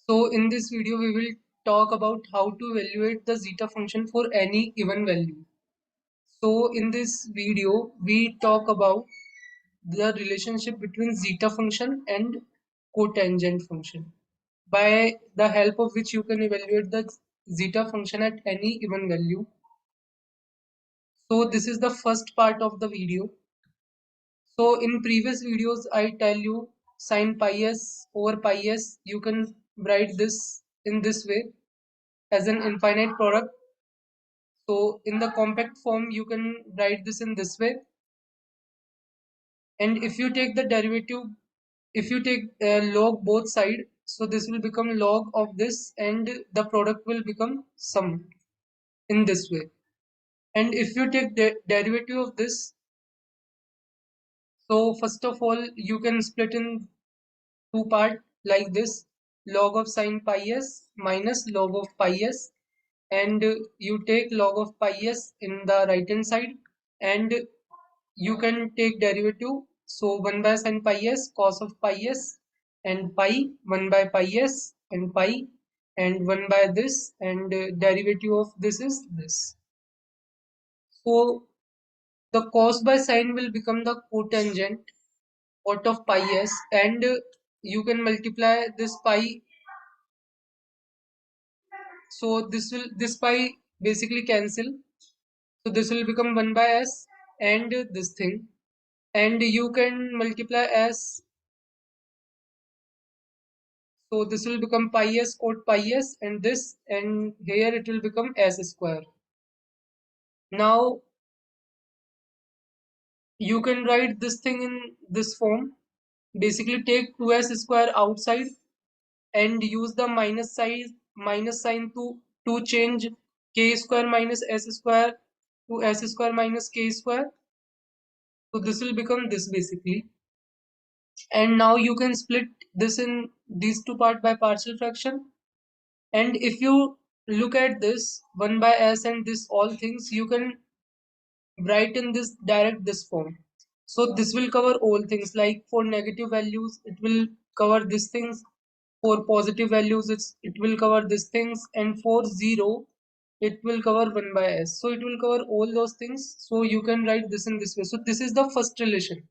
So in this video, we will talk about how to evaluate the zeta function for any given value. So in this video, we talk about the relationship between zeta function and cotangent function, by the help of which you can evaluate the zeta function at any given value. So this is the first part of the video. So in previous videos, I tell you sine pi s over pi s, you can write this in this way as an infinite product. So in the compact form, you can write this in this way. And if you take the derivative, if you take log both side, so this will become log of this and the product will become sum in this way. And if you take the derivative of this, so first of all, you can split in two part like this: log of sine pi s minus log of pi s, and you take log of pi s in the right hand side, and you can take derivative. So 1 by sin pi s cos of pi s, and pi 1 by pi s and pi, and 1 by this, and derivative of this is this. So the cos by sine will become the cotangent out of pi s, and you can multiply this pi. So this pi basically cancel. So this will become 1 by s and this thing, and you can multiply s. So this will become pi s cot pi s, and this, and here it will become s square. Now you can write this thing in this form. Basically take 2s square outside and use the minus sign to change k square minus s square to s square minus k square. So this will become this basically. And now you can split this in these two part by partial fraction. And if you look at this 1 by s and this all things, you can write in this direct this form. So this will cover all things, like for negative values it will cover these things, for positive values it will cover these things, and for 0 it will cover 1 by s. So it will cover all those things. So you can write this in this way. So this is the first relation.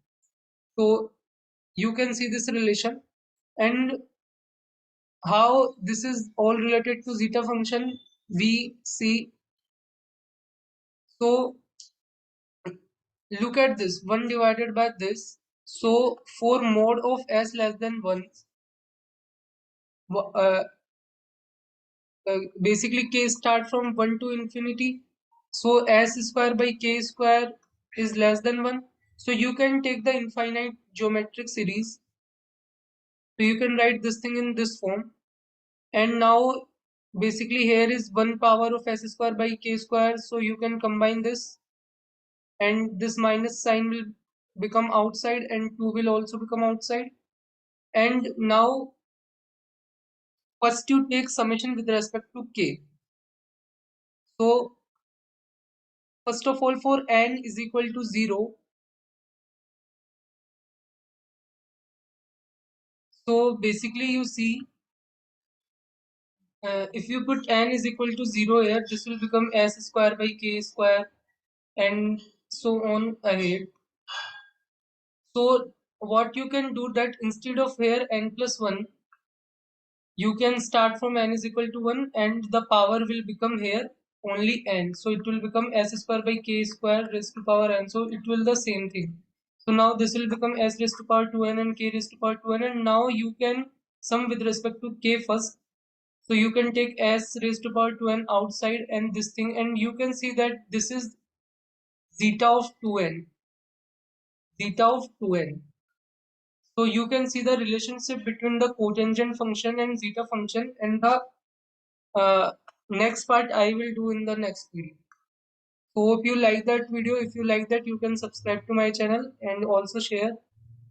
So you can see this relation, and how this is all related to zeta function we see. So look at this 1 divided by this. So for mod of s less than 1, uh, basically k start from 1 to infinity. So s square by k square is less than 1. So you can take the infinite geometric series. So you can write this thing in this form. And now basically here is 1 power of s square by k square. So you can combine this, and this minus sign will become outside, and 2 will also become outside. And now first you take summation with respect to k. So first of all, for n is equal to 0, so basically you see, if you put n is equal to 0 here, this will become s square by k square, and so on ahead. So what you can do, that instead of here n plus 1, you can start from n is equal to 1, and the power will become here only n. So it will become s square by k square raised to power n. So it will the same thing. So now this will become s raised to power 2n and k raised to power 2n, and now you can sum with respect to k first. So you can take s raised to power 2n outside and this thing, and you can see that this is zeta of 2n, zeta of 2n. So you can see the relationship between the cotangent function and zeta function, and the next part I will do in the next video. So hope you like that video. If you like that, you can subscribe to my channel and also share.